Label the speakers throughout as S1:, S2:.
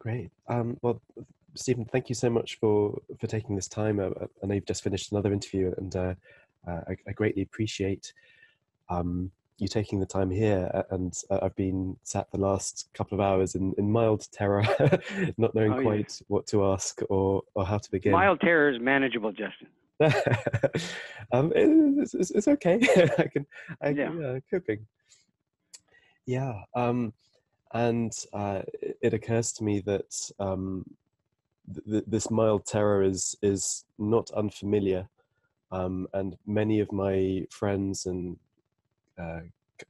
S1: Great. Well, Stephen, thank you so much for taking this time. I know you've just finished another interview, and I greatly appreciate you taking the time here. And I've been sat the last couple of hours in mild terror, not knowing quite what to ask or how to begin.
S2: Mild terror is manageable, Justin.
S1: It's okay. Coping. Yeah. And it occurs to me that this mild terror is not unfamiliar, and many of my friends and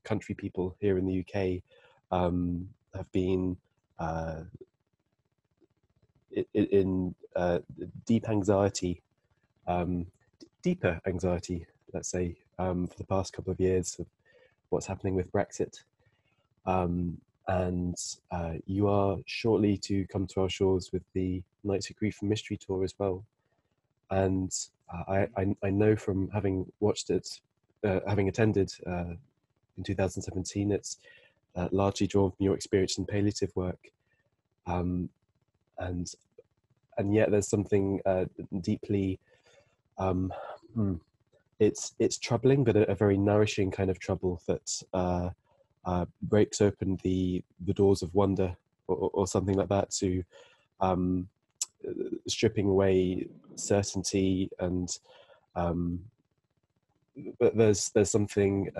S1: country people here in the UK have been in deep anxiety, deeper anxiety, let's say, for the past couple of years of what's happening with Brexit. And you are shortly to come to our shores with the Nights of Grief and Mystery tour as well. And I know from having watched it, having attended in 2017, it's largely drawn from your experience in palliative work. And yet there's something deeply, it's troubling, but a very nourishing kind of trouble that breaks open the doors of wonder or something like that, to stripping away certainty. And but there's something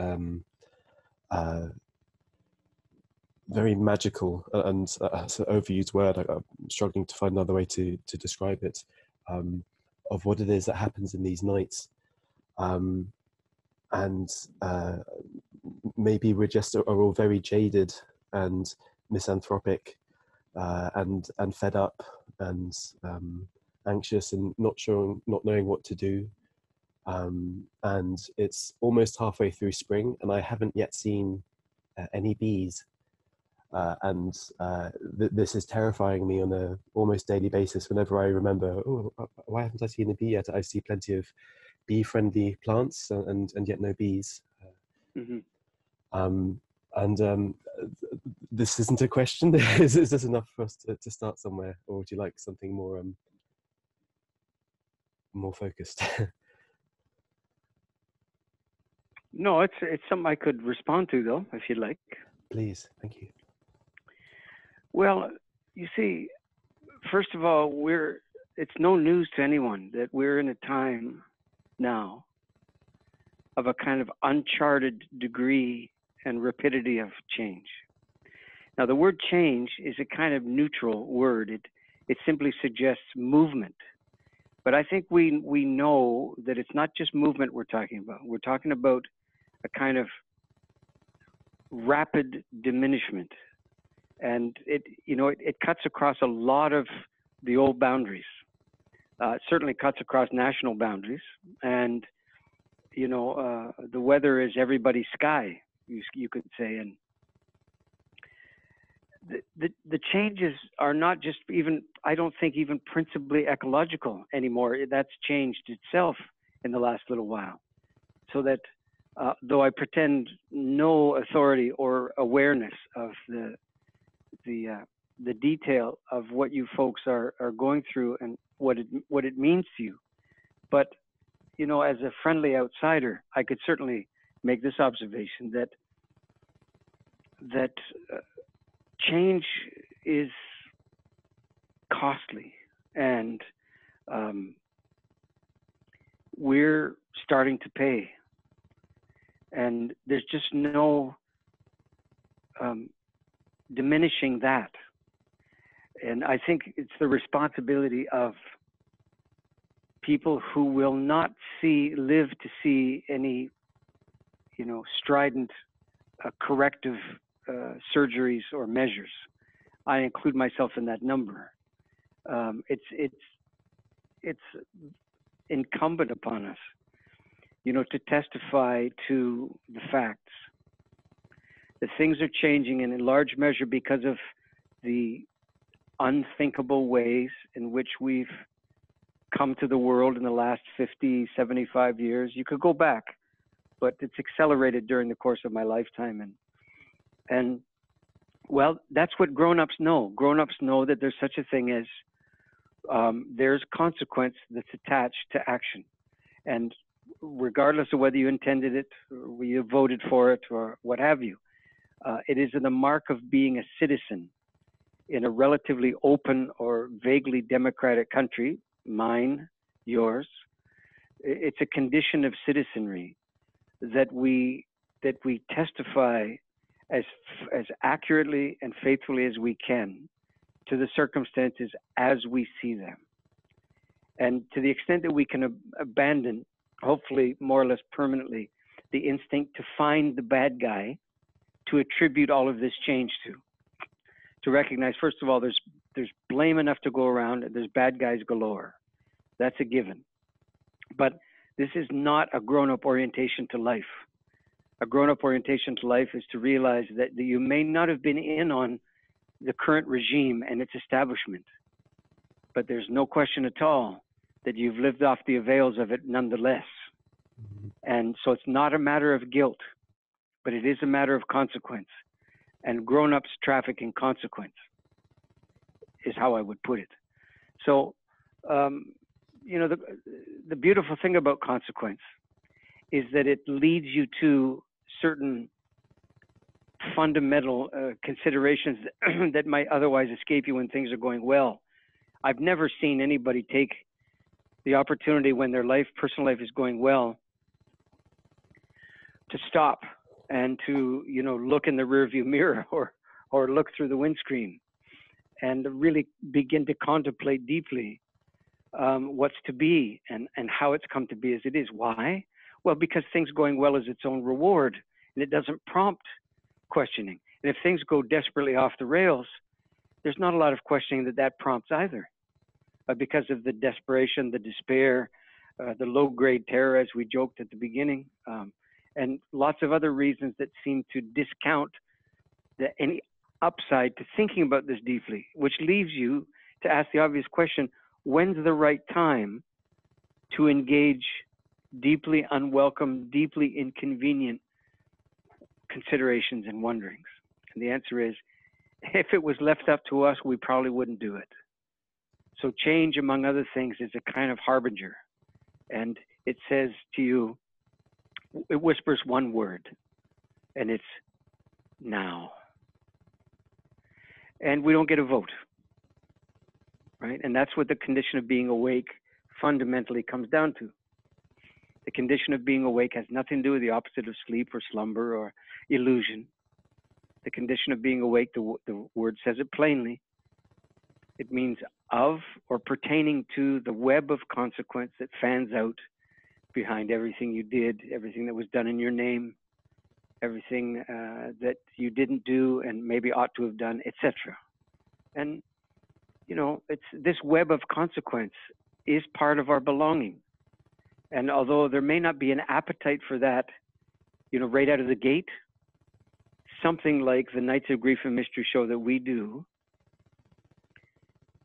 S1: very magical, and it's an overused word. I'm struggling to find another way to describe it, of what it is that happens in these nights. And maybe we just are all very jaded and misanthropic, and fed up and anxious and not knowing what to do. And it's almost halfway through spring, and I haven't yet seen any bees. And this is terrifying me on a almost daily basis. Whenever I remember, why haven't I seen a bee yet? I see plenty of bee-friendly plants, and yet no bees. This isn't a question. Is this enough for us to start somewhere, or would you like something more focused?
S2: No, it's something I could respond to, though, if you'd like.
S1: Please, thank you.
S2: Well, you see, first of all, it's no news to anyone that we're in a time now of a kind of uncharted degree and rapidity of change. Now, the word change is a kind of neutral word. It simply suggests movement. But I think we know that it's not just movement we're talking about. We're talking about a kind of rapid diminishment. And it cuts across a lot of the old boundaries. It certainly cuts across national boundaries. And, the weather is everybody's sky, you could say. And the changes are not just I don't think even principally ecological anymore. That's changed itself in the last little while. So that though I pretend no authority or awareness of the detail of what you folks are going through and what it means to you, but as a friendly outsider, I could certainly make this observation that change is costly, and we're starting to pay, and there's just no diminishing that. And I think it's the responsibility of people who will not live to see any, strident corrective surgeries or measures. I include myself in that number. It's incumbent upon us, to testify to the facts. That things are changing, and in large measure because of the unthinkable ways in which we've come to the world in the last 50, 75 years. You could go back, but it's accelerated during the course of my lifetime. And Well, that's what grown-ups know. Grown-ups know that there's such a thing as there's consequence that's attached to action. And regardless of whether you intended it, or you voted for it, or what have you, it is the mark of being a citizen in a relatively open or vaguely democratic country, mine, yours. It's a condition of citizenry that we testify as accurately and faithfully as we can to the circumstances as we see them. And to the extent that we can abandon, hopefully more or less permanently, the instinct to find the bad guy to attribute all of this change to recognize, first of all, there's blame enough to go around, and there's bad guys galore. That's a given. But this is not a grown-up orientation to life. A grown-up orientation to life is to realize that you may not have been in on the current regime and its establishment, but there's no question at all that you've lived off the avails of it nonetheless. And so it's not a matter of guilt, but it is a matter of consequence. And grown-ups traffic in consequence is how I would put it. So, you know, the beautiful thing about consequence is that it leads you to certain fundamental considerations that might otherwise escape you when things are going well. I've never seen anybody take the opportunity when their personal life is going well, to stop and to, you know, look in the rearview mirror or look through the windscreen and really begin to contemplate deeply what's to be and how it's come to be as it is. Why? Well, because things going well is its own reward, and it doesn't prompt questioning. And if things go desperately off the rails, there's not a lot of questioning that prompts either, because of the desperation, the despair, the low-grade terror, as we joked at the beginning, and lots of other reasons that seem to discount any upside to thinking about this deeply, which leaves you to ask the obvious question: when's the right time to engage deeply unwelcome, deeply inconvenient considerations and wonderings? And the answer is, if it was left up to us, we probably wouldn't do it. So change, among other things, is a kind of harbinger. And it says to you, it whispers one word, and it's now. And we don't get a vote, right? And that's what the condition of being awake fundamentally comes down to. The condition of being awake has nothing to do with the opposite of sleep or slumber or illusion. The condition of being awake, the word says it plainly. It means of or pertaining to the web of consequence that fans out behind everything you did, everything that was done in your name, everything that you didn't do and maybe ought to have done, etc. And, you know, it's this web of consequence is part of our belonging. And although there may not be an appetite for that, you know, right out of the gate, something like the Nights of Grief and Mystery show that we do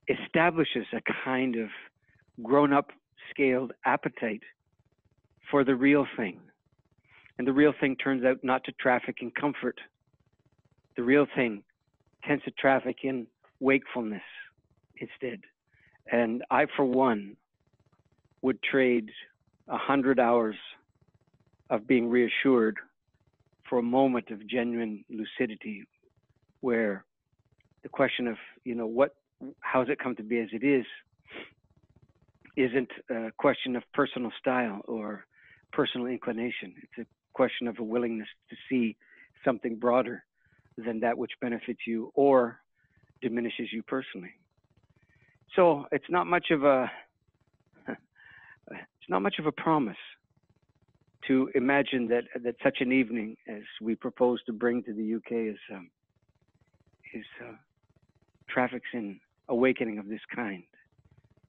S2: establishes a kind of grown-up scaled appetite for the real thing. And the real thing turns out not to traffic in comfort. The real thing tends to traffic in wakefulness instead. And I, for one, would trade 100 hours of being reassured for a moment of genuine lucidity, where the question of, you know, how has it come to be as it is, isn't a question of personal style or personal inclination. It's a question of a willingness to see something broader than that which benefits you or diminishes you personally. So it's not much of a promise to imagine that such an evening as we propose to bring to the UK traffics in awakening of this kind.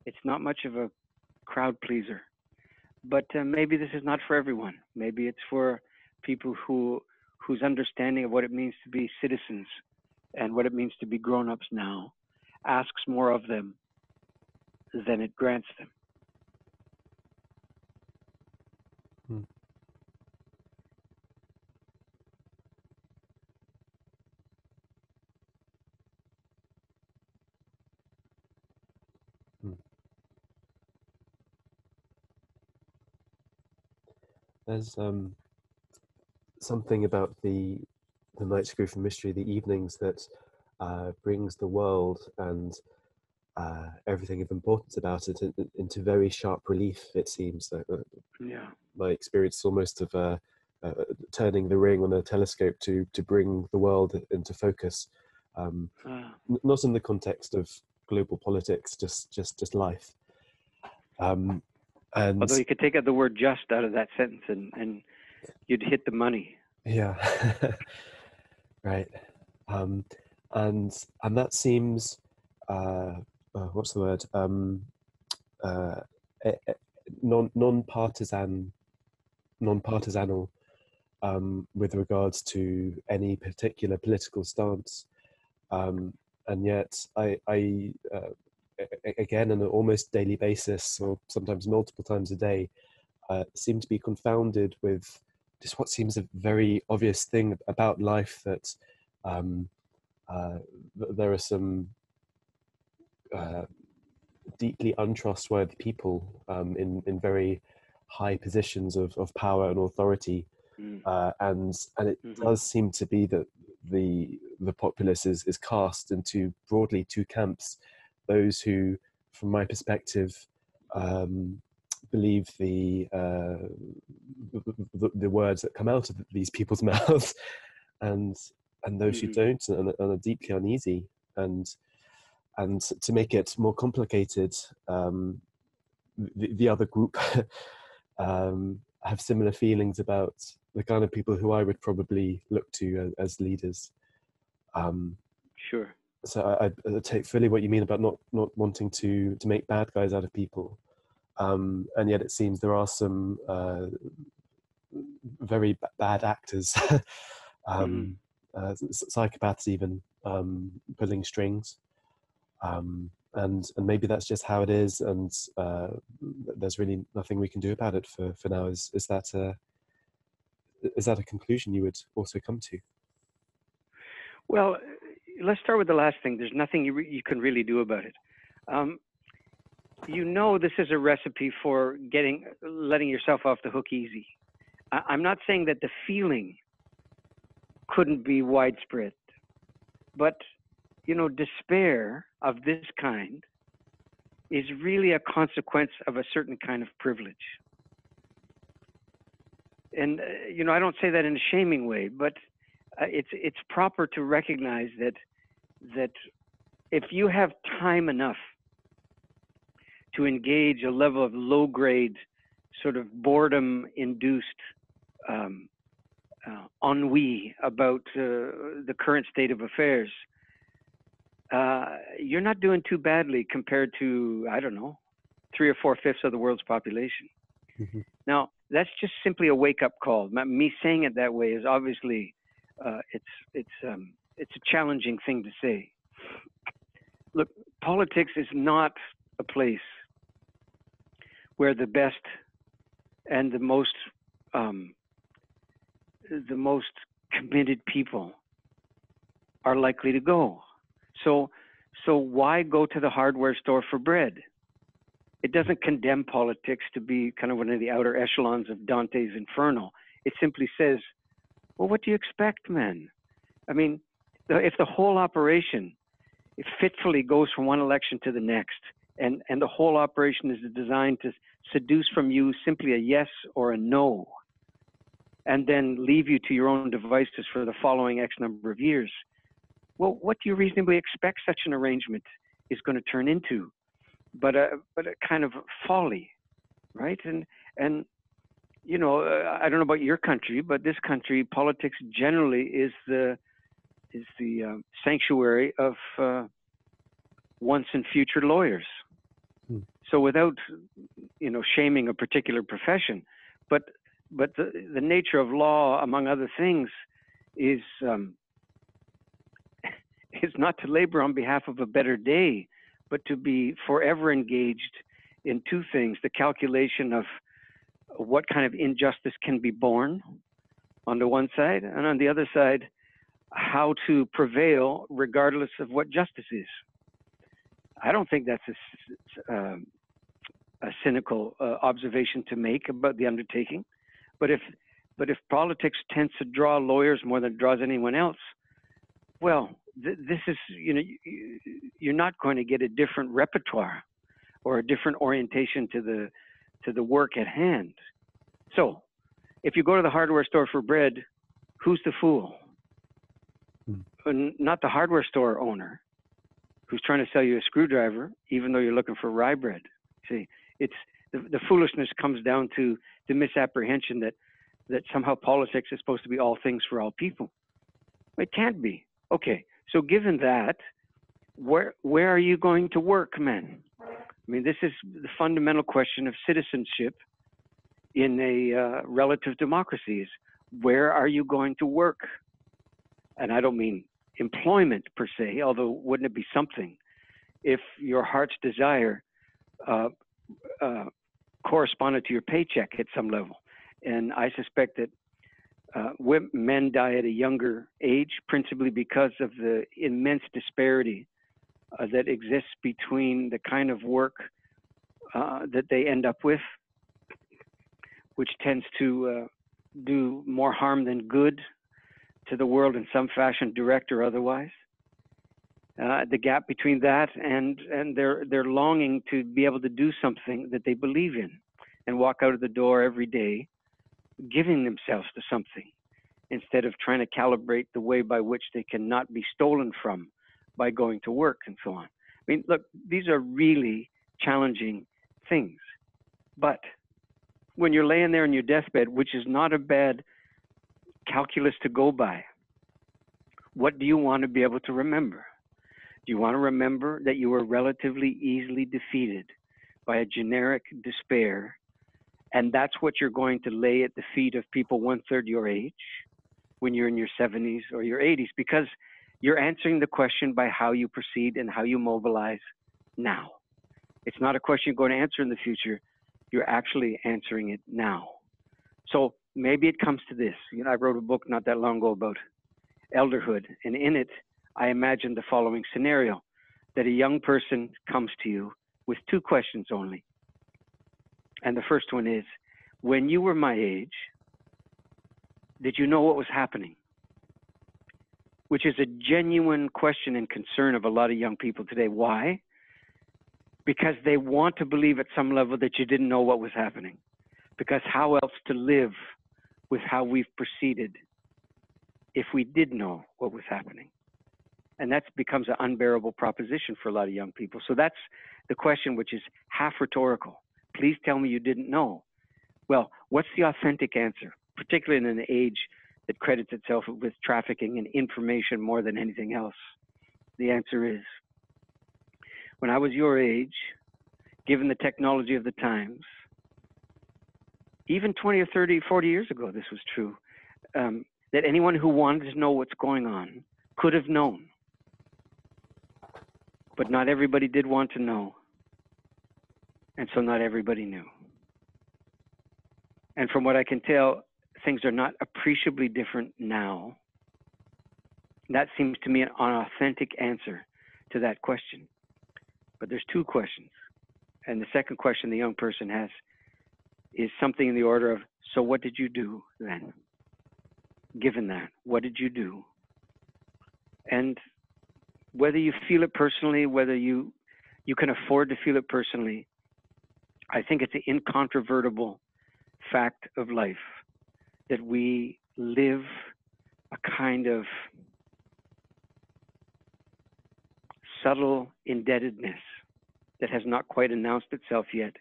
S2: It's not much of a crowd pleaser, but maybe this is not for everyone. Maybe it's for people whose understanding of what it means to be citizens and what it means to be grown-ups now asks more of them than it grants them.
S1: There's something about the night school for mystery, the evenings that brings the world and everything of importance about it into very sharp relief. It seems
S2: Yeah.
S1: my experience almost of turning the ring on a telescope to bring the world into focus, not in the context of global politics, just life. And
S2: Although you could take out the word "just" out of that sentence, and you'd hit the money.
S1: yeah, right. And that seems what's the word? Non-partisanal with regards to any particular political stance, and yet I again on an almost daily basis, or sometimes multiple times a day, seem to be confounded with just what seems a very obvious thing about life, that there are some deeply untrustworthy people in very high positions of power and authority, and it does seem to be that the populace is cast into broadly two camps: those who, from my perspective, believe the words that come out of these people's mouths, and those who don't, and are deeply uneasy. And to make it more complicated, the other group have similar feelings about the kind of people who I would probably look to as leaders.
S2: Sure.
S1: So I take fully what you mean about not wanting to make bad guys out of people, and yet it seems there are some very bad actors, psychopaths even, pulling strings. And maybe that's just how it is, and there's really nothing we can do about it for now. Is that a conclusion you would also come to?
S2: Well, let's start with the last thing. There's nothing you can really do about it. This is a recipe for letting yourself off the hook easy. I'm not saying that the feeling couldn't be widespread, but despair of this kind is really a consequence of a certain kind of privilege. And I don't say that in a shaming way, but it's proper to recognize that if you have time enough to engage a level of low-grade, sort of boredom-induced ennui about the current state of affairs, you're not doing too badly compared to, I don't know, 3 or 4/5 of the world's population. Now, that's just simply a wake-up call. Me saying it that way is obviously it's a challenging thing to say. Look, politics is not a place where the best and the most committed people are likely to go. So why go to the hardware store for bread? It doesn't condemn politics to be kind of one of the outer echelons of Dante's Inferno. It simply says, well, what do you expect, man? I mean, if the whole operation, it fitfully goes from one election to the next, and the whole operation is designed to seduce from you simply a yes or a no, and then leave you to your own devices for the following X number of years, well, what do you reasonably expect such an arrangement is going to turn into? But a kind of folly, right? And I don't know about your country, but this country, politics generally is the sanctuary of once and future lawyers. So without shaming a particular profession, but the nature of law, among other things, is not to labor on behalf of a better day, but to be forever engaged in two things: the calculation of what kind of injustice can be borne on the one side, and on the other side, how to prevail regardless of what justice is. I don't think that's a cynical observation to make about the undertaking, But if politics tends to draw lawyers more than it draws anyone else, well, this is, you're not going to get a different repertoire or a different orientation to the work at hand. So if you go to the hardware store for bread, who's the fool? Not the hardware store owner who's trying to sell you a screwdriver, even though you're looking for rye bread. See, it's the foolishness comes down to the misapprehension that somehow politics is supposed to be all things for all people. It can't be. Okay, so given that, where are you going to work, man? I mean, this is the fundamental question of citizenship in a relative democracy is, where are you going to work? And I don't mean employment per se, although wouldn't it be something if your heart's desire corresponded to your paycheck at some level. And I suspect that men die at a younger age, principally because of the immense disparity that exists between the kind of work that they end up with, which tends to do more harm than good to the world in some fashion, direct or otherwise. The gap between that and their longing to be able to do something that they believe in and walk out of the door every day giving themselves to something instead of trying to calibrate the way by which they cannot be stolen from by going to work and so on. I mean, look, these are really challenging things. But when you're laying there on your deathbed, which is not a bad calculus to go by, what do you want to be able to remember? Do you want to remember that you were relatively easily defeated by a generic despair, and that's what you're going to lay at the feet of people 1/3 your age when you're in your 70s or your 80s? Because you're answering the question by how you proceed and how you mobilize now. It's not a question you're going to answer in the future. You're actually answering it now. So maybe it comes to this. I wrote a book not that long ago about elderhood, and in it, I imagined the following scenario, that a young person comes to you with 2 questions only. And the first one is, when you were my age, did you know what was happening? Which is a genuine question and concern of a lot of young people today. Why? Because they want to believe at some level that you didn't know what was happening. Because how else to live with how we've proceeded if we did know what was happening? And that becomes an unbearable proposition for a lot of young people. So that's the question, which is half rhetorical. Please tell me you didn't know. Well, what's the authentic answer, particularly in an age that credits itself with trafficking and information more than anything else? The answer is, when I was your age, given the technology of the times, even 20 or 30, 40 years ago, this was true, that anyone who wanted to know what's going on could have known. But not everybody did want to know. And so not everybody knew. And from what I can tell, things are not appreciably different now. That seems to me an authentic answer to that question. But there's 2 questions. And the second question the young person has is something in the order of, so what did you do then? Given that, what did you do? And whether you feel it personally, whether you can afford to feel it personally, I think it's an incontrovertible fact of life that we live a kind of subtle indebtedness that has not quite announced itself yet.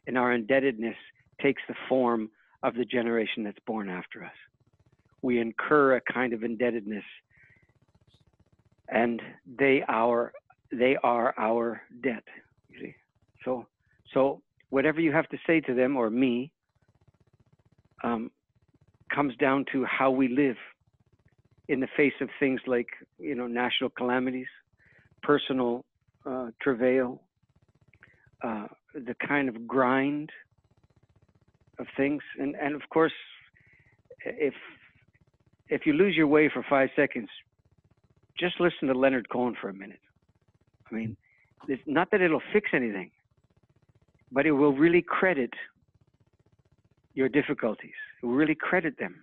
S2: And our indebtedness takes the form of the generation that's born after us. We incur a kind of indebtedness, and they are our debt. You see? So whatever you have to say to them or me comes down to how we live in the face of things like national calamities, personal travail, the kind of grind of things, and of course, if you lose your way for 5 seconds, just listen to Leonard Cohen for a minute. I mean, it's not that it'll fix anything, but it will really credit your difficulties. really credit them.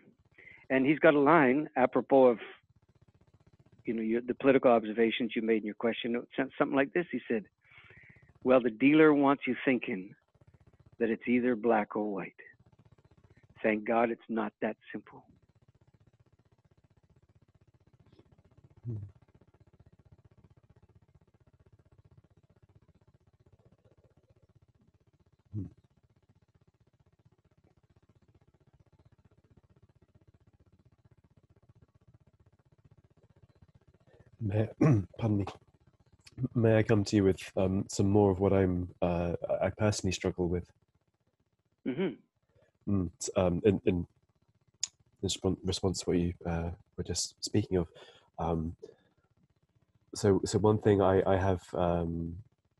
S2: And he's got a line apropos of, the political observations you made in your question. Something like this. He said, well, the dealer wants you thinking that it's either black or white. Thank God it's not that simple.
S1: Pardon me. May I come to you with some more of what I personally struggle with?
S2: Mm-hmm.
S1: In response to what you were just speaking of, so one thing I have,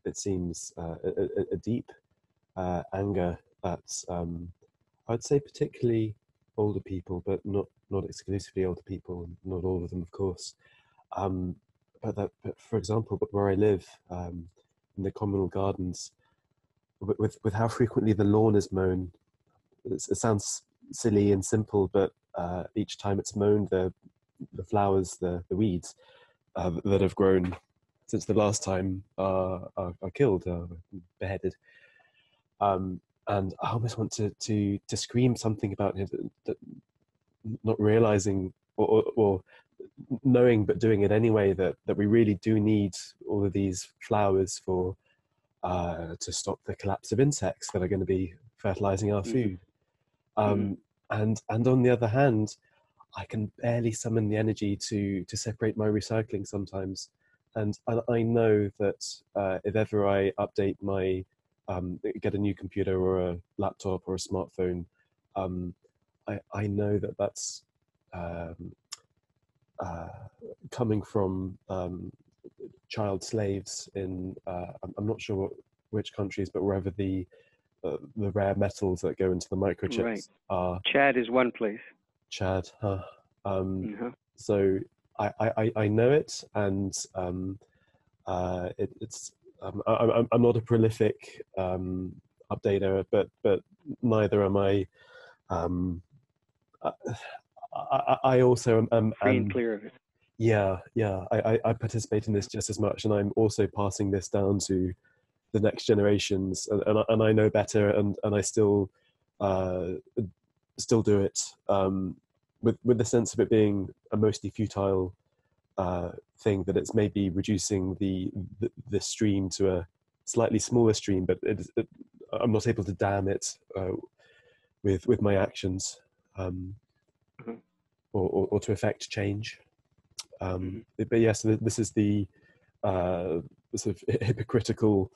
S1: it seems, a deep anger at, I'd say particularly older people, but not exclusively older people, not all of them, of course. But for example, where I live, in the communal gardens, with how frequently the lawn is mown, it sounds silly and simple, but each time it's mown, the flowers, the weeds that have grown since the last time are killed, beheaded. And I almost want to scream something about it, that not realizing or knowing but doing it anyway, that we really do need all of these flowers for to stop the collapse of insects that are going to be fertilizing our food. And on the other hand, I can barely summon the energy to separate my recycling sometimes. And I know that if ever I update my, get a new computer or a laptop or a smartphone, I know that that's coming from child slaves in, I'm not sure which countries, but wherever the rare metals that go into the microchips are.
S2: Chad is one place.
S1: Chad, huh? So I know it, and it's I'm not a prolific updater, but neither am I. I also am
S2: free and clear of it.
S1: Yeah. I participate in this just as much, and I'm also passing this down to the next generations, and I know better, and I still do it, with the sense of it being a mostly futile thing, that it's maybe reducing the stream to a slightly smaller stream, but I'm not able to dam it with my actions, or to affect change. But yes, this is the sort of hypocritical,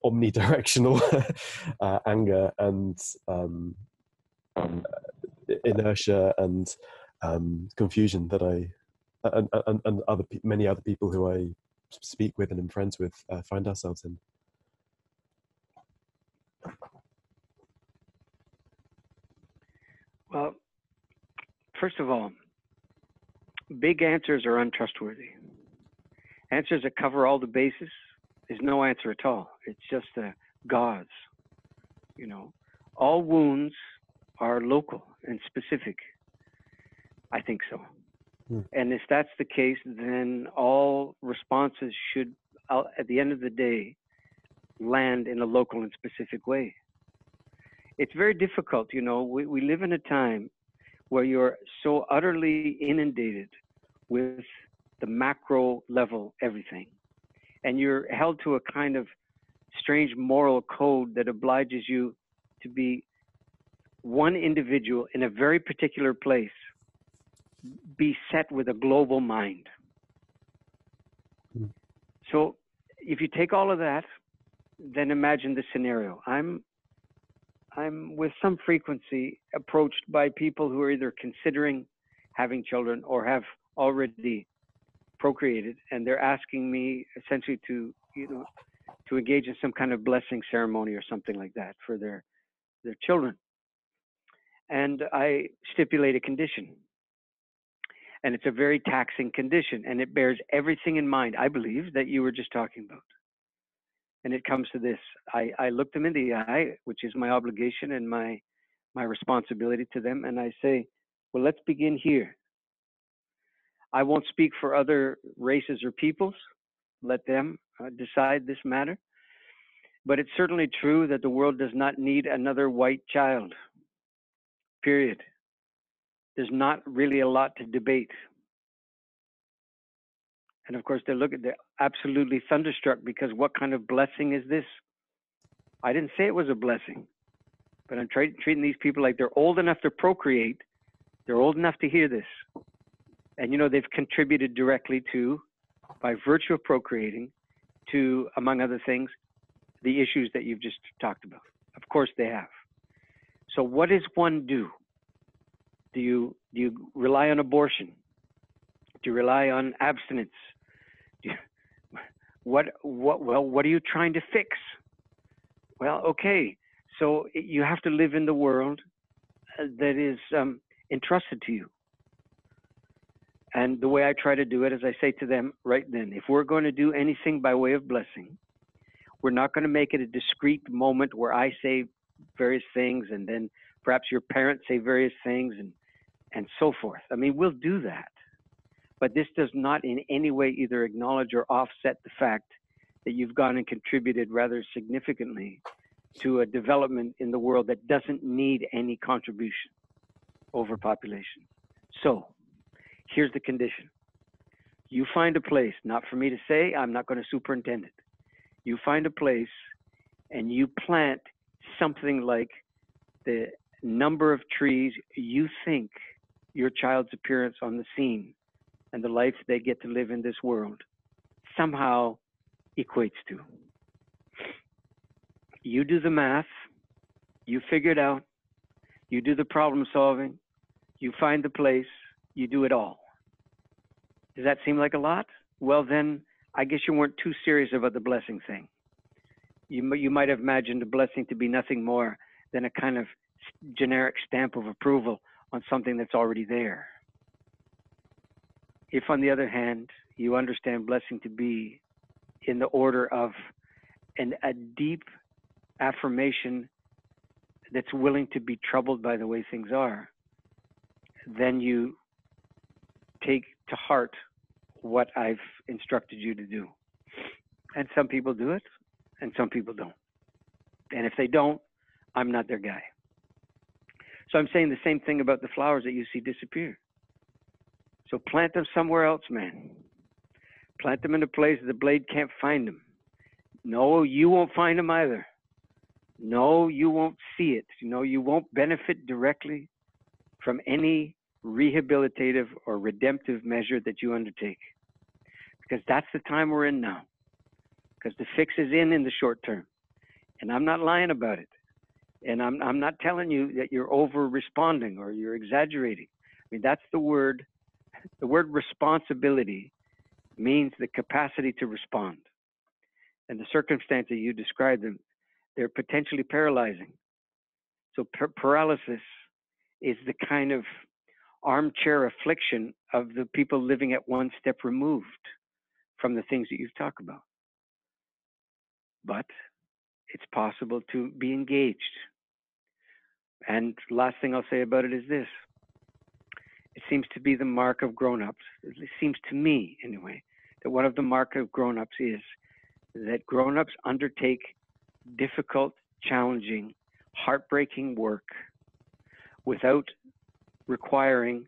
S1: omnidirectional anger and inertia and confusion that and many other people who I speak with and am friends with find ourselves in.
S2: Well, first of all, big answers are untrustworthy. Answers that cover all the bases is no answer at all. It's just a gauze. All wounds are local and specific. I think so. And if that's the case, then all responses should, at the end of the day, land in a local and specific way. It's very difficult. We live in a time where you're so utterly inundated with the macro level everything, and you're held to a kind of strange moral code that obliges you to be one individual in a very particular place, be set with a global mind. So if you take all of that, then imagine the scenario. I'm with some frequency approached by people who are either considering having children or have already procreated, and they're asking me essentially to engage in some kind of blessing ceremony or something like that for their children. And I stipulate a condition. And it's a very taxing condition, and it bears everything in mind, I believe, that you were just talking about. And it comes to this. I look them in the eye, which is my obligation and my my responsibility to them, and I say, well, let's begin here. I won't speak for other races or peoples. Let them decide this matter. But it's certainly true that the world does not need another white child, period. There's not really a lot to debate. And of course, they're absolutely thunderstruck because what kind of blessing is this? I didn't say it was a blessing, but I'm treating these people like they're old enough to procreate. They're old enough to hear this. And, you know, they've contributed directly to, by virtue of procreating, to, among other things, the issues that you've just talked about. Of course they have. So what does one do? Do you rely on abortion? Do you rely on abstinence? What are you trying to fix? Well, okay, so you have to live in the world that is entrusted to you. And the way I try to do it is I say to them right then, if we're going to do anything by way of blessing, we're not going to make it a discrete moment where I say various things and then perhaps your parents say various things and so forth. I mean, we'll do that. But this does not in any way either acknowledge or offset the fact that you've gone and contributed rather significantly to a development in the world that doesn't need any contribution, overpopulation. So here's the condition. You find a place, not for me to say, I'm not going to superintend it. You find a place and you plant something like the number of trees you think your child's appearance on the scene and the life they get to live in this world somehow equates to. You do the math, you figure it out, you do the problem solving, you find the place, you do it all. Does that seem like a lot? Well, then I guess you weren't too serious about the blessing thing. You might have imagined a blessing to be nothing more than a kind of generic stamp of approval on something that's already there. If, on the other hand, you understand blessing to be in the order of a deep affirmation that's willing to be troubled by the way things are, then you take to heart what I've instructed you to do. And some people do it, and some people don't. And if they don't, I'm not their guy. So I'm saying the same thing about the flowers that you see disappear. So plant them somewhere else, man. Plant them in a place the blade can't find them. No, you won't find them either. No, you won't see it. No, you won't benefit directly from any rehabilitative or redemptive measure that you undertake. Because that's the time we're in now. Because the fix is in the short term. And I'm not lying about it. And I'm not telling you that you're over responding or you're exaggerating. I mean, that's the word. The word responsibility means the capacity to respond. And the circumstances you describe them, they're potentially paralyzing. So paralysis is the kind of armchair affliction of the people living at one step removed from the things that you've talked about. But it's possible to be engaged. And last thing I'll say about it is this. It seems to be the mark of grown-ups, it seems to me anyway, that one of the mark of grown-ups is that grown-ups undertake difficult, challenging, heartbreaking work without requiring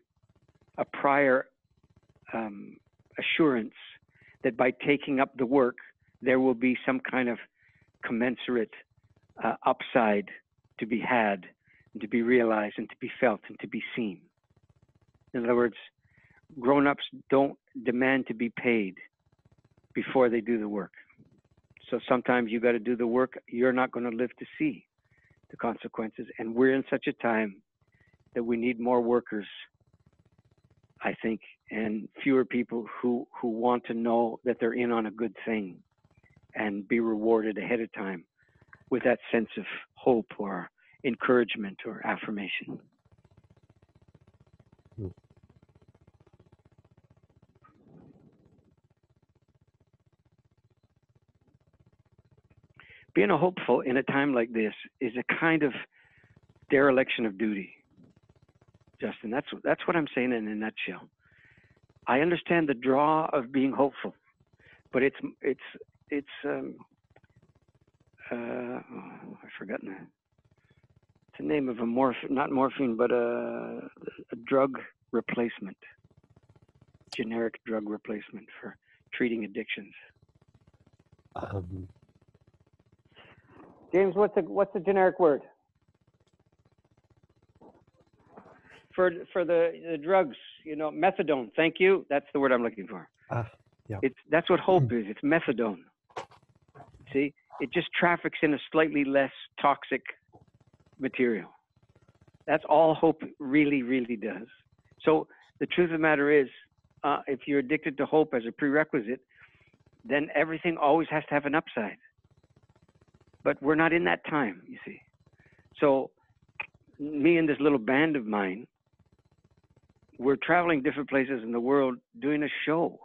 S2: a prior assurance that by taking up the work, there will be some kind of commensurate upside to be had, and to be realized, and to be felt, and to be seen. In other words, grown-ups don't demand to be paid before they do the work. So sometimes you got to do the work you're not going to live to see the consequences. And we're in such a time that we need more workers, I think, and fewer people who want to know that they're in on a good thing and be rewarded ahead of time with that sense of hope or encouragement or affirmation. Being a hopeful in a time like this is a kind of dereliction of duty, Justin. That's what I'm saying in a nutshell. I understand the draw of being hopeful, but I've forgotten it. It's the name of a not morphine, but a drug replacement, generic drug replacement for treating addictions. James, what's the generic word for the drugs? Methadone. Thank you. That's the word I'm looking for.
S1: Yeah.
S2: That's what hope is. It's methadone. See, it just traffics in a slightly less toxic material. That's all hope really, really does. So the truth of the matter is, if you're addicted to hope as a prerequisite, then everything always has to have an upside. But we're not in that time, you see. So me and this little band of mine, we're traveling different places in the world doing a show.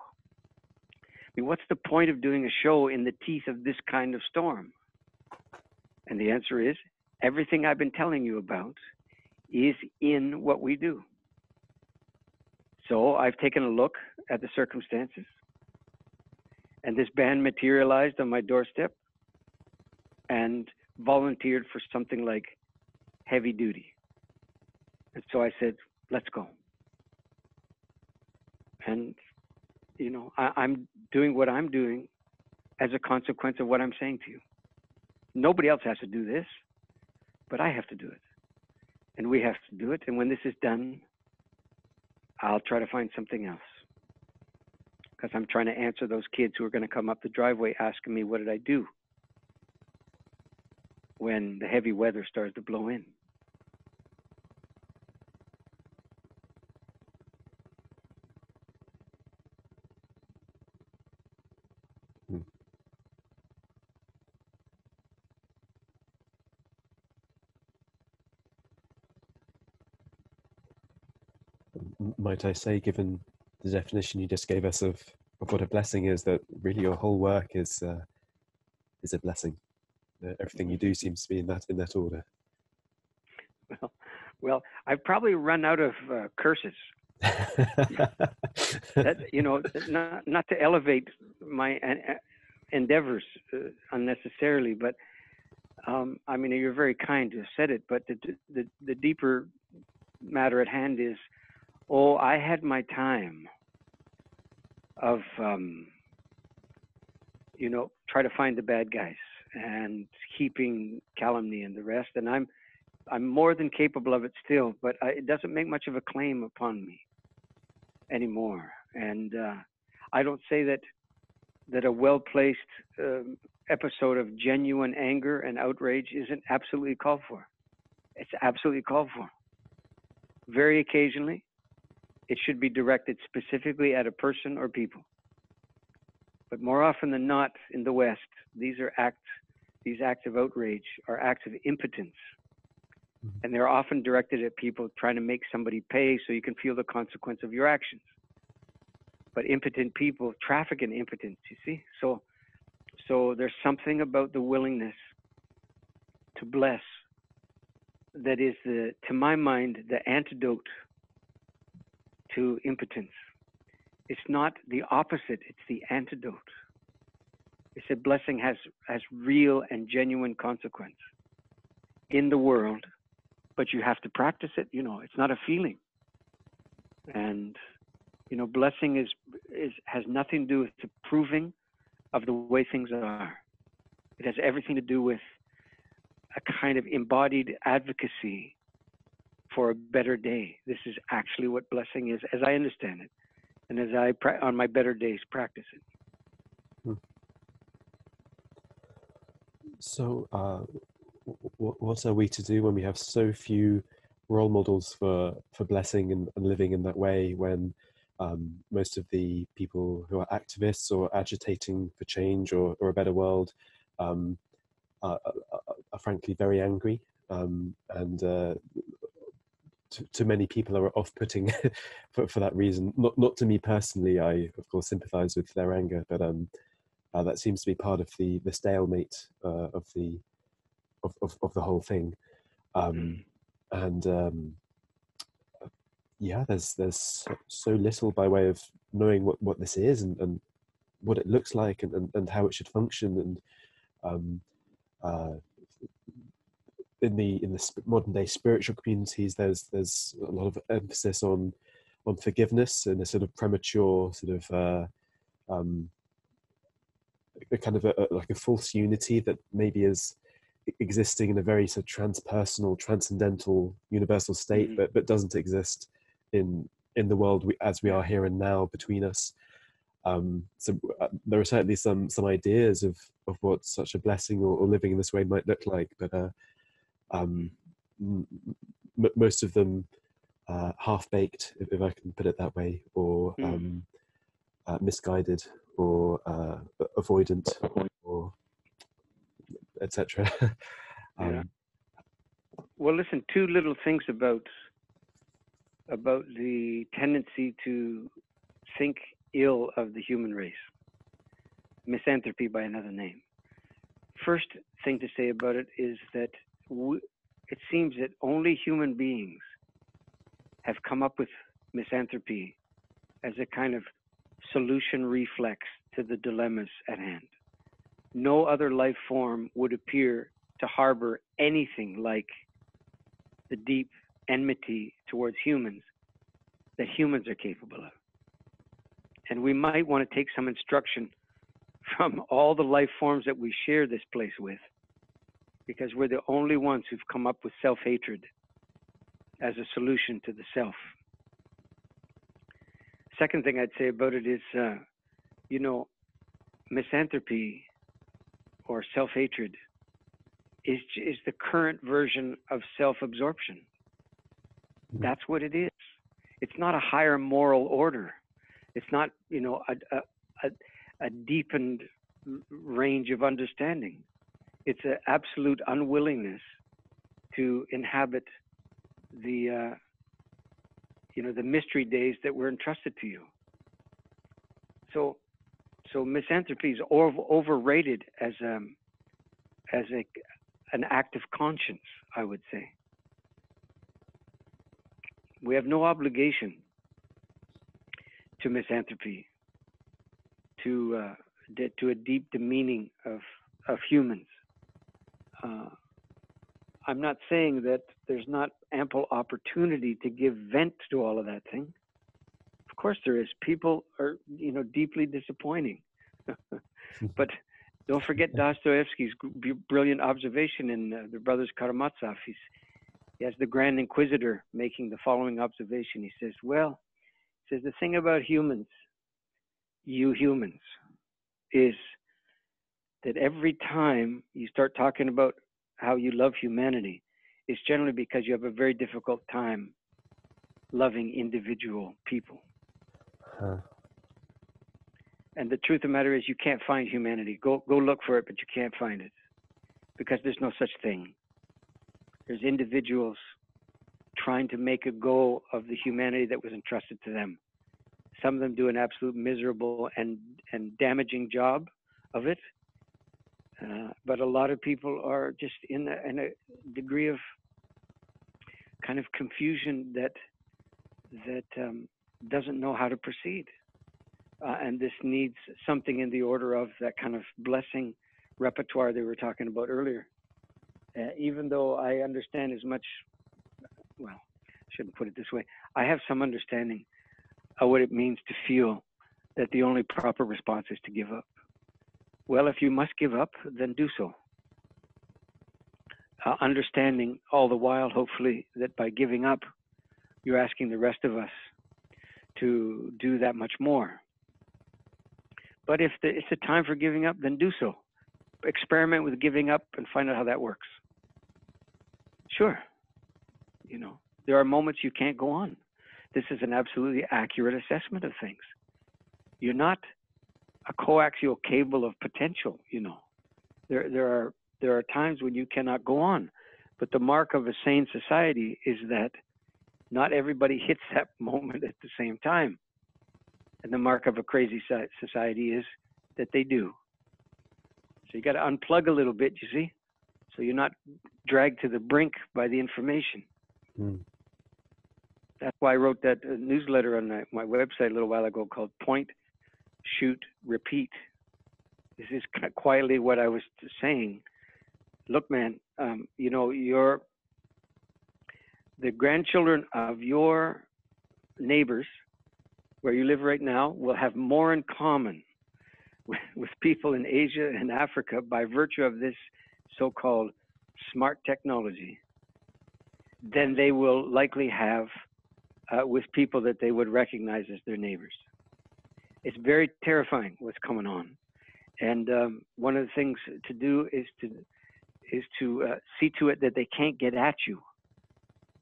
S2: I mean, what's the point of doing a show in the teeth of this kind of storm? And the answer is, everything I've been telling you about is in what we do. So I've taken a look at the circumstances, and this band materialized on my doorstep and volunteered for something like heavy duty. And so I said, let's go. And, I'm doing what I'm doing as a consequence of what I'm saying to you. Nobody else has to do this, but I have to do it. And we have to do it. And when this is done, I'll try to find something else. Because I'm trying to answer those kids who are going to come up the driveway asking me, what did I do when the heavy weather starts to blow in?
S1: Might I say, given the definition you just gave us of what a blessing is, that really your whole work is a blessing. Everything you do seems to be in that order.
S2: Well, I've probably run out of curses. Not to elevate my endeavors unnecessarily, but you're very kind to have said it. But the deeper matter at hand is, I had my time of try to find the bad guys and heaping calumny and the rest, and I'm more than capable of it still, but it doesn't make much of a claim upon me anymore. And I don't say that a well-placed episode of genuine anger and outrage isn't absolutely called for. It's absolutely called for. Very occasionally, it should be directed specifically at a person or people. But more often than not in the West, these acts of outrage are acts of impotence. And they're often directed at people trying to make somebody pay so you can feel the consequence of your actions. But impotent people traffic in impotence, you see? So there's something about the willingness to bless that is, to my mind, the antidote to impotence. It's not the opposite, it's the antidote. It's a blessing has real and genuine consequence in the world, but you have to practice it. It's not a feeling. And blessing has nothing to do with the proving of the way things are. It has everything to do with a kind of embodied advocacy for a better day. This is actually what blessing is, as I understand it, and as I on my better days practice it.
S1: So what are we to do when we have so few role models for blessing and living in that way, when most of the people who are activists or agitating for change or a better world are frankly very angry, and to many people are off-putting for that reason. Not to me personally. I of course sympathise with their anger, but that seems to be part of the stalemate of the whole thing. and yeah, there's so little by way of knowing what this is, and what it looks like, and how it should function. And uh, in the modern day spiritual communities, there's a lot of emphasis on forgiveness and a sort of premature sort of a kind of like a false unity that maybe is existing in a very sort of transpersonal, transcendental, universal state, but doesn't exist in the world as we are here and now between us. So there are certainly some ideas of what such a blessing or living in this way might look like, but most of them half-baked, if I can put it that way, or misguided, or avoidant, or etc.
S2: Yeah. Well, listen, two little things about the tendency to think ill of the human race. Misanthropy by another name. First thing to say about it is that it seems that only human beings have come up with misanthropy as a kind of solution reflex to the dilemmas at hand. No other life form would appear to harbor anything like the deep enmity towards humans that humans are capable of. And we might want to take some instruction from all the life forms that we share this place with, because we're the only ones who've come up with self-hatred as a solution to the self. Second thing I'd say about it is, misanthropy or self-hatred is the current version of self-absorption. That's what it is. It's not a higher moral order. It's not, a deepened range of understanding. It's an absolute unwillingness to inhabit the mystery days that were entrusted to you. So misanthropy is overrated as an act of conscience, I would say. We have no obligation to misanthropy, to a deep demeaning of humans. I'm not saying that there's not ample opportunity to give vent to all of that thing. Of course there is. People are, deeply disappointing. But don't forget Dostoevsky's brilliant observation in The Brothers Karamazov. He has the Grand Inquisitor making the following observation. He says, the thing about humans, you humans, is that every time you start talking about how you love humanity, it's generally because you have a very difficult time loving individual people. And the truth of the matter is, you can't find humanity. Go look for it, but you can't find it, because there's no such thing. There's individuals trying to make a go of the humanity that was entrusted to them. Some of them do an absolute miserable and damaging job of it. But a lot of people are just in a degree of kind of confusion that doesn't know how to proceed. And this needs something in the order of that kind of blessing repertoire they were talking about earlier. Even though I understand as much, well, I shouldn't put it this way, I have some understanding of what it means to feel that the only proper response is to give up. Well, if you must give up, then do so. Understanding all the while, hopefully, that by giving up, you're asking the rest of us to do that much more. But if it's a time for giving up, then do so. Experiment with giving up and find out how that works. Sure. There are moments you can't go on. This is an absolutely accurate assessment of things. You're not a coaxial cable of potential, There are times when you cannot go on. But the mark of a sane society is that not everybody hits that moment at the same time. And the mark of a crazy society is that they do. So you got to unplug a little bit, you see? So you're not dragged to the brink by the information.
S1: Mm.
S2: That's why I wrote that newsletter on my website a little while ago called Point, Shoot, Repeat. This is quietly what I was saying. Look, man, you know, the grandchildren of your neighbors where you live right now will have more in common with people in Asia and Africa by virtue of this so-called smart technology than they will likely have with people that they would recognize as their neighbors. It's very terrifying what's coming on. And one of the things to do is to see to it that they can't get at you,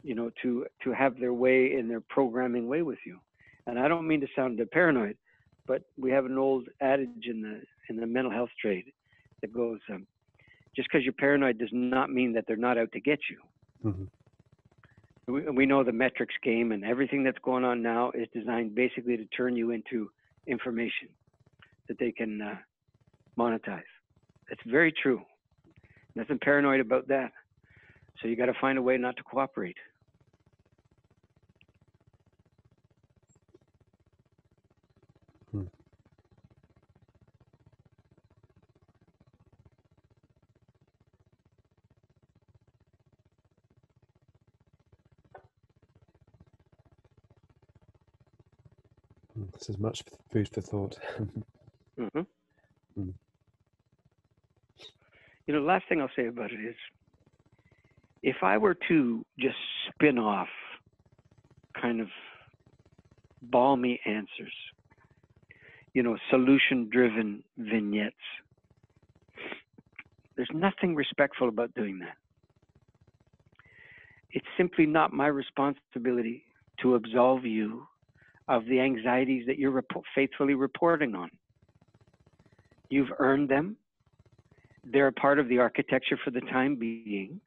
S2: you know, to have their way in their programming way with you. And I don't mean to sound paranoid, but we have an old adage in the mental health trade that goes, just because you're paranoid does not mean that they're not out to get you.
S1: Mm-hmm.
S2: We know the metrics game, and everything that's going on now is designed basically to turn you into information that they can monetize. That's very true. Nothing paranoid about that. So you got to find a way not to cooperate.
S1: Hmm. This is much food for thought.
S2: Mm-hmm.
S1: Mm.
S2: You know, the last thing I'll say about it is, if I were to just spin off kind of balmy answers, you know, solution-driven vignettes, there's nothing respectful about doing that. It's simply not my responsibility to absolve you of the anxieties that you're faithfully reporting on. You've earned them. They're a part of the architecture for the time being.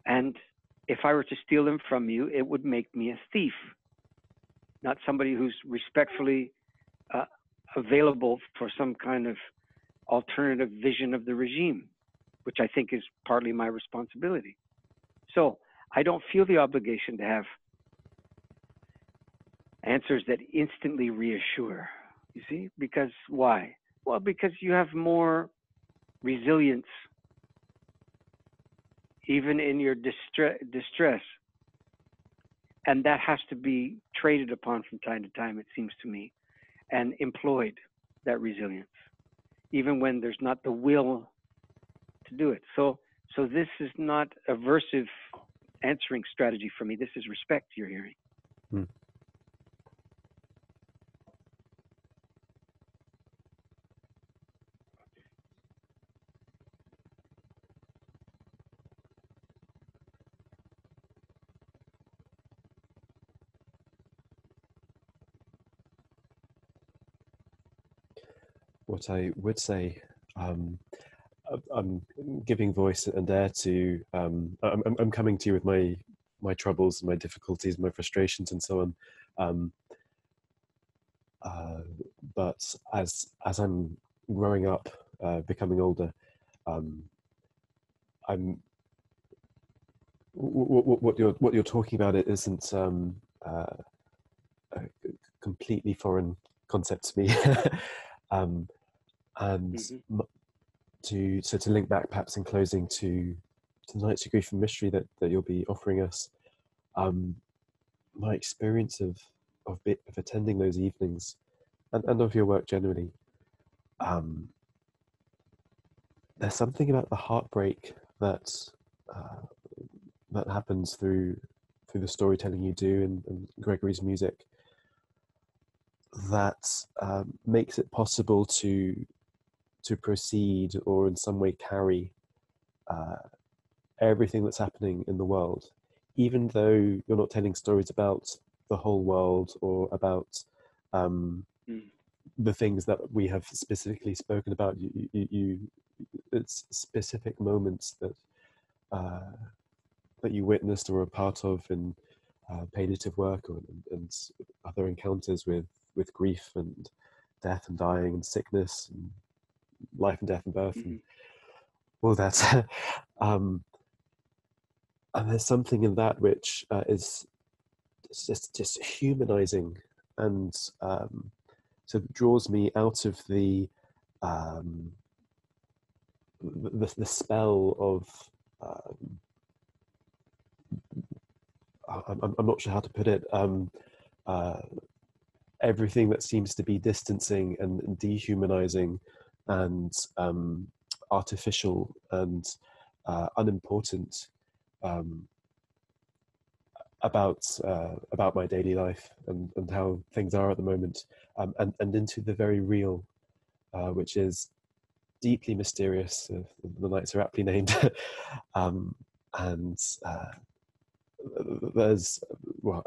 S2: And if I were to steal them from you, it would make me a thief, not somebody who's respectfully available for some kind of alternative vision of the regime, which I think is partly my responsibility. So I don't feel the obligation to have answers that instantly reassure, you see? Because why? Well, because you have more resilience even in your distress. And that has to be traded upon from time to time, it seems to me, and employed, that resilience, even when there's not the will to do it. So this is not aversive answering strategy for me. This is respect you're hearing.
S1: Hmm. What I would say, I'm giving voice and air to. I'm coming to you with my troubles, my difficulties, my frustrations, and so on. But as I'm growing up, becoming older, I'm what you're talking about. It isn't a completely foreign concept to me. And
S2: Mm-hmm.
S1: to link back perhaps in closing to the Nights of Grief and Mystery that you'll be offering us, my experience of attending those evenings and of your work generally, there's something about the heartbreak that happens through the storytelling you do and Gregory's music that makes it possible to proceed or in some way carry everything that's happening in the world, even though you're not telling stories about the whole world or about the things that we have specifically spoken about. It's specific moments that you witnessed or are part of in palliative work and other encounters with grief and death and dying and sickness and life and death and birth and all that. And there's something in that which is just humanizing, and sort of draws me out of um, the spell of I'm not sure how to put it, uh, everything that seems to be distancing and dehumanizing and artificial and unimportant, um, about my daily life and how things are at the moment, and into the very real, which is deeply mysterious. The nights are aptly named, and there's, well,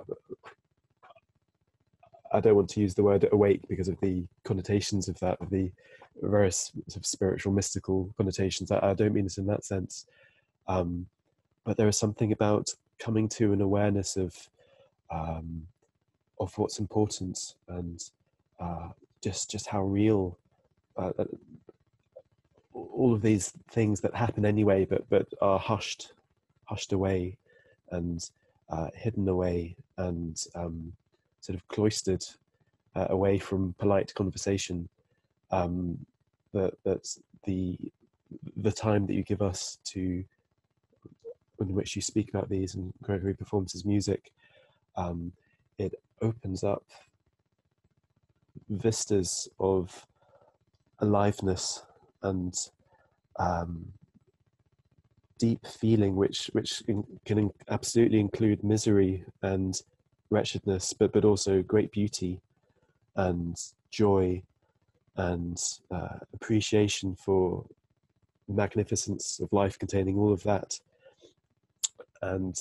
S1: I don't want to use the word awake because of the connotations of that, of the various sort of spiritual, mystical connotations. I don't mean it in that sense, but there is something about coming to an awareness of what's important, and just how real all of these things that happen anyway, but are hushed away, and hidden away, and sort of cloistered away from polite conversation. That the time that you give us to, in which you speak about these, and Gregory performs his music, it opens up vistas of aliveness and deep feeling, which can absolutely include misery and wretchedness, but also great beauty and joy and appreciation for the magnificence of life containing all of that. And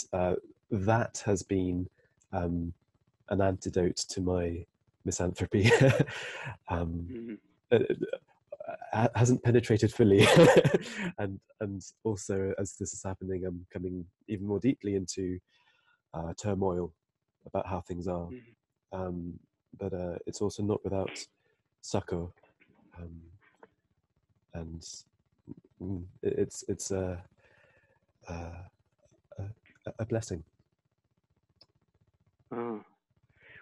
S1: that has been an antidote to my misanthropy. Hasn't penetrated fully, and also, as this is happening, I'm coming even more deeply into turmoil about how things are. But it's also not without succor, and it's a blessing.
S2: Oh.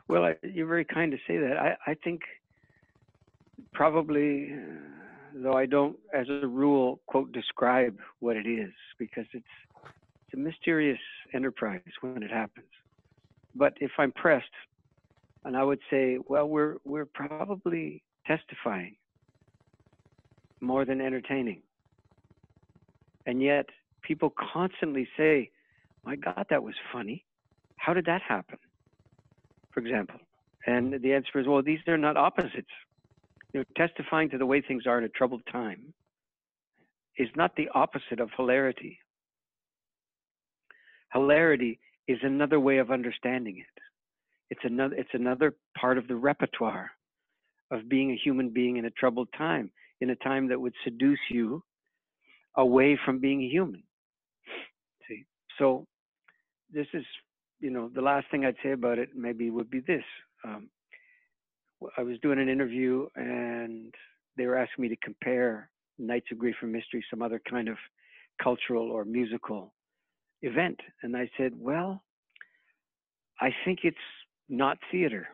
S2: Well, you're very kind to say that. I think probably, though I don't, as a rule, quote, describe what it is, because it's a mysterious enterprise when it happens. But if I'm pressed, and I would say, well, we're probably testifying more than entertaining. And yet people constantly say, my God, that was funny. How did that happen? For example. And the answer is, well, these are not opposites. You know, testifying to the way things are in a troubled time is not the opposite of hilarity. Hilarity is another way of understanding it. It's another part of the repertoire of being a human being in a troubled time, in a time that would seduce you away from being a human. See, so this is, you know, the last thing I'd say about it maybe would be this. I was doing an interview and they were asking me to compare Nights of Grief and Mystery, some other kind of cultural or musical event. And I said, well, I think it's not theater.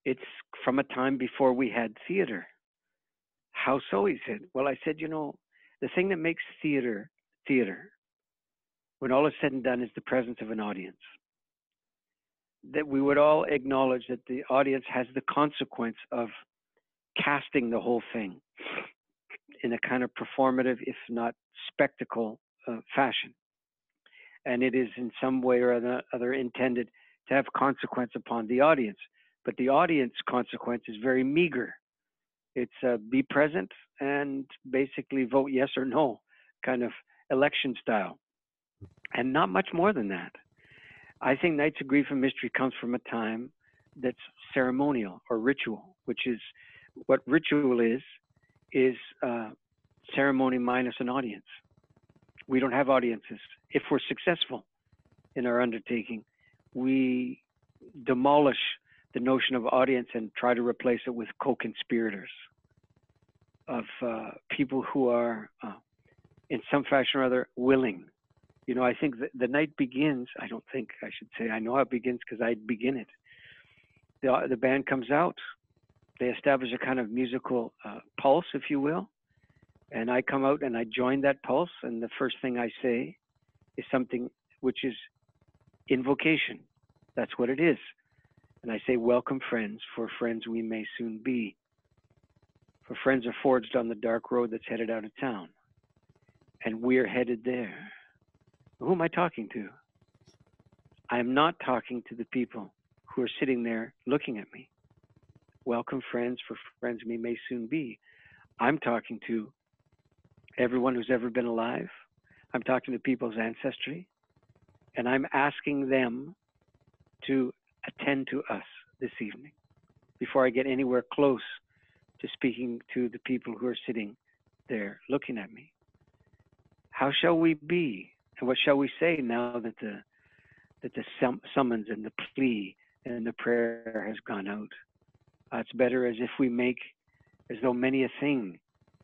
S2: It's from a time before we had theater. How so? He said. Well, I said, you know, the thing that makes theater, when all is said and done, is the presence of an audience. That we would all acknowledge that the audience has the consequence of casting the whole thing in a kind of performative, if not spectacle, fashion. And it is in some way or other intended to have consequence upon the audience. But the audience consequence is very meager. It's be present and basically vote yes or no, kind of election style, and not much more than that. I think Nights of Grief and Mystery comes from a time that's ceremonial or ritual, which is what ritual is ceremony minus an audience. We don't have audiences. If we're successful in our undertaking, we demolish the notion of audience and try to replace it with co-conspirators of people who are, in some fashion or other, willing, You know, I think the night begins. I don't think I should say. I know how it begins because I begin it. The band comes out. They establish a kind of musical pulse, if you will, and I come out and I join that pulse. And the first thing I say is something which is invocation. That's what it is. And I say, welcome friends, for friends we may soon be. For friends are forged on the dark road that's headed out of town. And we're headed there. Who am I talking to? I am not talking to the people who are sitting there looking at me. Welcome friends, for friends we may soon be. I'm talking to everyone who's ever been alive. I'm talking to people's ancestry. And I'm asking them to attend to us this evening before I get anywhere close to speaking to the people who are sitting there looking at me. How shall we be? And what shall we say now that the summons and the plea and the prayer has gone out? It's better as if we make as though many a thing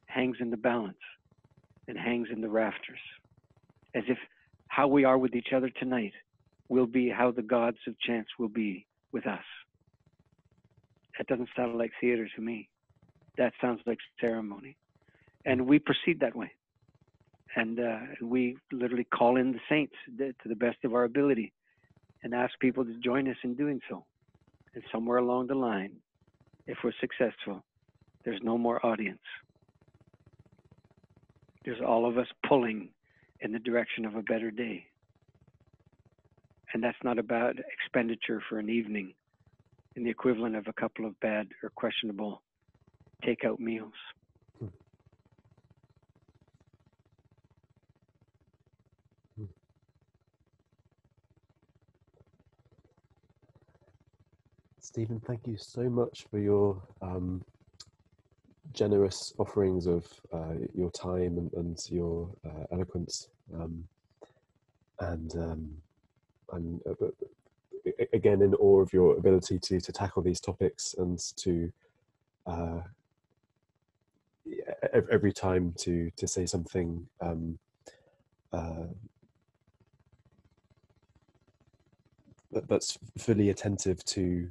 S2: hangs in the balance and hangs in the rafters, as if how we are with each other tonight will be how the gods of chance will be with us. That doesn't sound like theater to me. That sounds like ceremony. And we proceed that way. And we literally call in the saints to the best of our ability and ask people to join us in doing so. And somewhere along the line, if we're successful, there's no more audience. There's all of us pulling in the direction of a better day. And that's not a bad expenditure for an evening in the equivalent of a couple of bad or questionable takeout meals.
S1: Stephen, thank you so much for your generous offerings of your time and your eloquence. I'm again in awe of your ability to tackle these topics and to every time to say something that's fully attentive to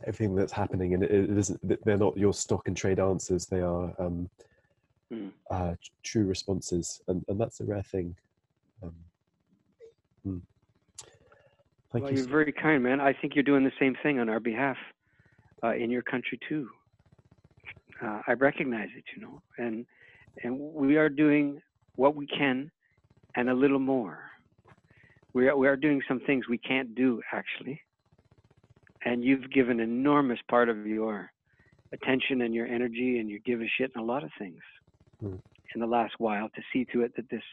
S1: everything that's happening, and it isn't, they're not your stock and trade answers. They are true responses, and that's a rare thing.
S2: Well, you're very kind, man. I think you're doing the same thing on our behalf in your country too. I recognize it, you know, and we are doing what we can and a little more. We are doing some things we can't do, actually. And you've given an enormous part of your attention and your energy and your give a shit in a lot of things in the last while to see to it that this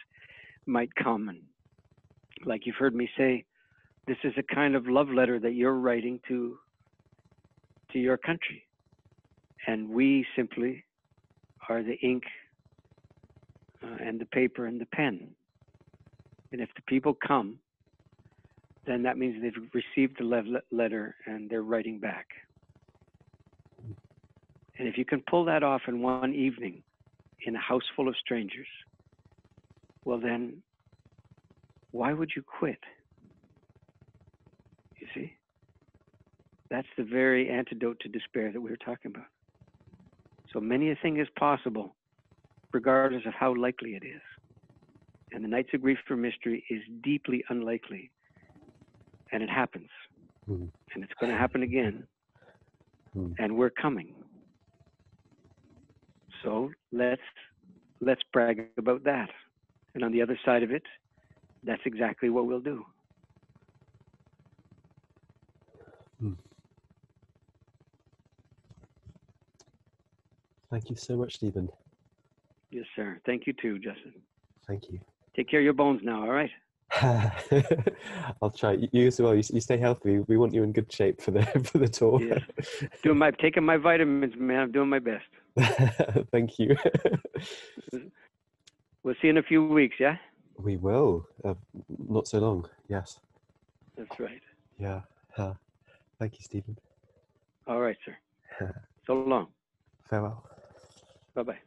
S2: might come. And like you've heard me say, this is a kind of love letter that you're writing to your country. And we simply are the ink and the paper and the pen. And if the people come, then that means they've received the love letter and they're writing back. And if you can pull that off in one evening in a house full of strangers, well then, why would you quit? You see? That's the very antidote to despair that we were talking about. So many a thing is possible, regardless of how likely it is. And the Nights of Grief for Mystery is deeply unlikely. And it happens. And it's going to happen again. And we're coming. So let's brag about that. And on the other side of it, that's exactly what we'll do.
S1: Thank you so much, Stephen.
S2: Yes, sir. Thank you too, Justin.
S1: Thank you.
S2: Take care of your bones now, all right?
S1: I'll try. You as well. You stay healthy. We want you in good shape for the tour.
S2: Yeah. Taking my vitamins, man. I'm doing my best.
S1: Thank you.
S2: We'll see you in a few weeks, yeah?
S1: We will. Not so long. Yes.
S2: That's right.
S1: Yeah. Thank you, Stephen.
S2: All right, sir. So long.
S1: Farewell.
S2: Bye-bye.